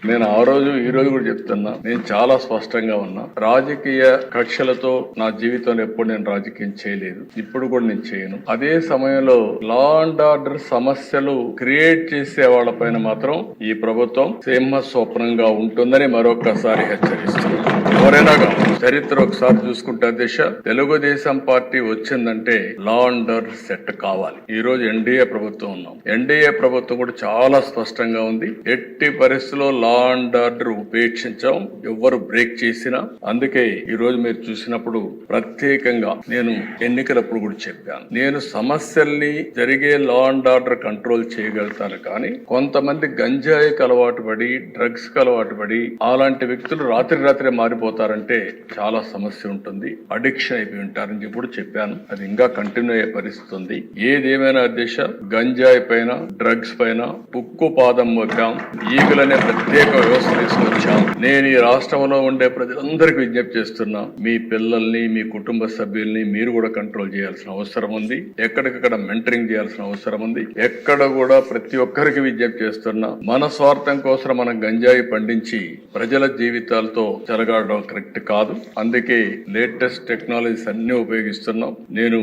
నేను ఆ రోజు ఈ రోజు కూడా చెప్తున్నా, నేను చాలా స్పష్టంగా ఉన్నా. రాజకీయ కక్షలతో నా జీవితంలో ఎప్పుడు నేను రాజకీయం చేయలేదు, ఇప్పుడు కూడా నేను చేయను. అదే సమయంలో లా అండ్ ఆర్డర్ సమస్యలు క్రియేట్ చేసే వాళ్ళ పైన మాత్రం ఈ ప్రభుత్వం సింహ స్వప్నంగా ఉంటుందని మరొకసారి హెచ్చరిస్తుంది. ఎవరైనా చరిత్ర ఒకసారి చూసుకుంటే దిశ తెలుగుదేశం పార్టీ వచ్చిందంటే లా అండ్ ఆర్డర్ సెట్ కావాలి. ఈ రోజు ఎన్డీఏ ప్రభుత్వం ఉన్నాం. ఎన్డీఏ ప్రభుత్వం కూడా చాలా స్పష్టంగా ఉంది. ఎట్టి పరిస్థితుల్లో లా అండ్ ఆర్డర్ ఉపేక్షించాం, ఎవ్వరు బ్రేక్ చేసినా. అందుకే ఈ రోజు మీరు చూసినప్పుడు ప్రత్యేకంగా నేను ఎన్నికలప్పుడు కూడా చెప్పాను, నేను సమస్యల్ని జరిగే లా అండ్ ఆర్డర్ కంట్రోల్ చేయగలుగుతాను, కానీ కొంతమంది గంజాయికి అలవాటు పడి డ్రగ్స్ కి అలవాటు పడి అలాంటి వ్యక్తులు రాత్రి మారిపోతారంటే చాలా సమస్య ఉంటుంది, అడిక్షన్ అయిపోయి ఉంటారని చెప్పి చెప్పాను. అది ఇంకా కంటిన్యూ అయ్యే పరిస్థితి ఉంది. ఏదేమైనా అధ్యక్ష, గంజాయి పైన డ్రగ్స్ పైన ఉక్కు పాదం మోపాం, ఈగులనే ప్రత్యేక వ్యవస్థ తీసుకొచ్చాం. నేను ఈ రాష్ట్రంలో ఉండే ప్రజలందరికీ విజ్ఞప్తి చేస్తున్నా, మీ పిల్లల్ని మీ కుటుంబ సభ్యుల్ని మీరు కూడా కంట్రోల్ చేయాల్సిన అవసరం ఉంది. ఎక్కడికక్కడ మెంటరింగ్ చేయాల్సిన అవసరం ఉంది. ఎక్కడ కూడా ప్రతి ఒక్కరికి విజ్ఞప్తి చేస్తున్నా, మన స్వార్థం కోసం మనం గంజాయి పండించి ప్రజల జీవితాలతో చెలగాడడం కరెక్ట్ కాదు. అందుకే లేటెస్ట్ టెక్నాలజీస్ అన్ని ఉపయోగిస్తున్నాం. నేను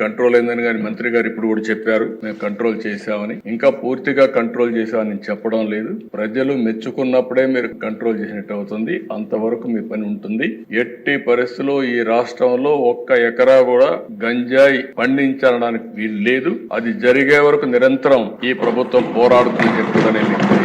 కంట్రోల్ అయిందని కానీ మంత్రి గారు ఇప్పుడు కూడా చెప్పారు, మేము కంట్రోల్ చేశామని. ఇంకా పూర్తిగా కంట్రోల్ చేశామని చెప్పడం లేదు. ప్రజలు మెచ్చుకున్నప్పుడే మీరు కంట్రోల్ చేసినట్టు అవుతుంది, అంతవరకు మీ పని ఉంటుంది. ఎట్టి పరిస్థితుల్లో ఈ రాష్ట్రంలో ఒక్క ఎకరా కూడా గంజాయి పండించడానికి వీలు లేదు. అది జరిగే వరకు నిరంతరం ఈ ప్రభుత్వం పోరాడుతుందని చెప్పుకోవడానికి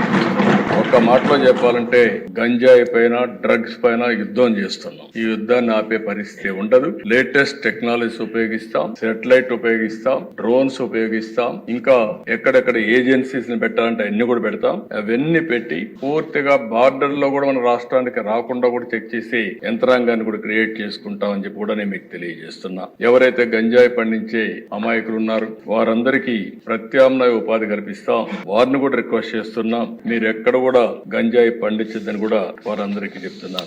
ఒక్క మాటలో చెప్పాలంటే గంజాయి పైన డ్రగ్స్ పైన యుద్ధం చేస్తున్నాం. ఈ యుద్ధాన్ని ఆపే పరిస్థితి ఉండదు. లేటెస్ట్ టెక్నాలజీస్ ఉపయోగిస్తాం, సెటిలైట్ ఉపయోగిస్తాం, డ్రోన్స్ ఉపయోగిస్తాం, ఇంకా ఎక్కడెక్కడ ఏజెన్సీస్ ని పెట్టాలంటే అన్ని కూడా పెడతాం. అవన్నీ పెట్టి పూర్తిగా బార్డర్ లో కూడా మన రాష్ట్రానికి రాకుండా కూడా చెక్ చేసి యంత్రాంగాన్ని కూడా క్రియేట్ చేసుకుంటాం అని చెప్పి కూడా నేను మీకు తెలియజేస్తున్నా. ఎవరైతే గంజాయి పండించే అమాయకులు ఉన్నారు వారందరికీ ప్రత్యామ్నాయ ఉపాధి కల్పిస్తాం. వారిని కూడా రిక్వెస్ట్ చేస్తున్నాం, మీరు ఎక్కడ కూడా గంజాయి పండించద్దని కూడా వారందరికీ చెప్తున్నాను.